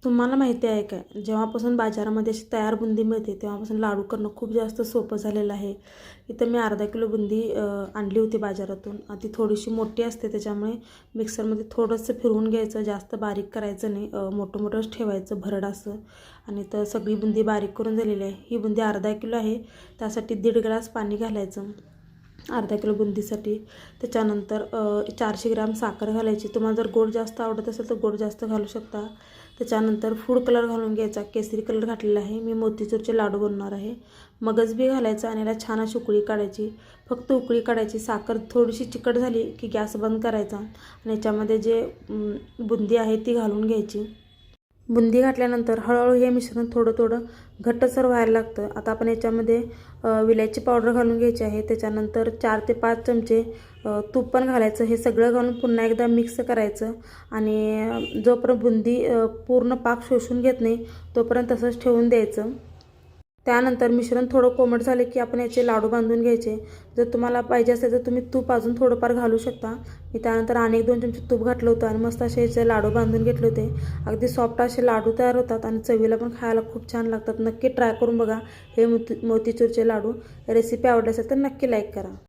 तुम्हाला माहिती आहे काय, जेव्हापासून बाजारामध्ये अशी तयार बुंदी मिळते तेव्हापासून लाडू करणं खूप जास्त सोपं झालेलं आहे. इथं मी अर्धा किलो बुंदी आणली होती बाजारातून. ती थोडीशी मोठी असते, त्याच्यामुळे मिक्सरमध्ये थोडंसं फिरवून घ्यायचं, जास्त बारीक करायचं नाही, मोठं मोठंच ठेवायचं भरड असं. आणि तर सगळी बुंदी बारीक करून झालेली आहे. ही बुंदी अर्धा किलो आहे, त्यासाठी 1.5 ग्लास पाणी घालायचं अर्धा किलो बुंदीसाठी. त्याच्यानंतर 400 ग्रॅम साखर घालायची. तुम्हाला जर गोड जास्त आवडत असेल तर गोड जास्त घालू शकता. त्याच्यानंतर फूड कलर घालून घ्यायचा, केसरी कलर घातलेला आहे. मी मोतीचूरचे लाडू बनवणार आहे. मगज बी घालायचं आणि याला छान अशी उकळी काढायची. फक्त उकळी काढायची. साखर थोडीशी चिकट झाली की गॅस बंद करायचा आणि याच्यामध्ये जे बुंदी आहे ती घालून घ्यायची. बुंदी घातल्यानंतर हळूहळू हे मिश्रण थोडं थोडं घट्टसर व्हायला लागतं. आता आपण याच्यामध्ये विलायची पावडर घालून घ्यायची आहे. त्याच्यानंतर 4 ते 5 चमचे तूप पण घालायचं. हे सगळं घालून पुन्हा एकदा मिक्स करायचं आणि जोपर्यंत बुंदी पूर्ण पाक शोषून घेत नाही तोपर्यंत तसंच ठेवून द्यायचं. त्यानंतर मिश्रण थोडं कोमट झाले की आपण याचे लाडू बांधून घ्यायचे. जर तुम्हाला पाहिजे असेल तर तुम्ही तूप अजून थोडंफार घालू शकता. मी त्यानंतर अनेक 2 चमचे तूप घातलं होतं आणि मस्त असे याचे लाडू बांधून घेतले होते. अगदी सॉफ्ट असे लाडू तयार होतात आणि चवीला पण खायला खूप छान लागतात. नक्की ट्राय करून बघा हे मोतीचूरचे लाडू. रेसिपी आवडली असेल तर नक्की लाईक करा.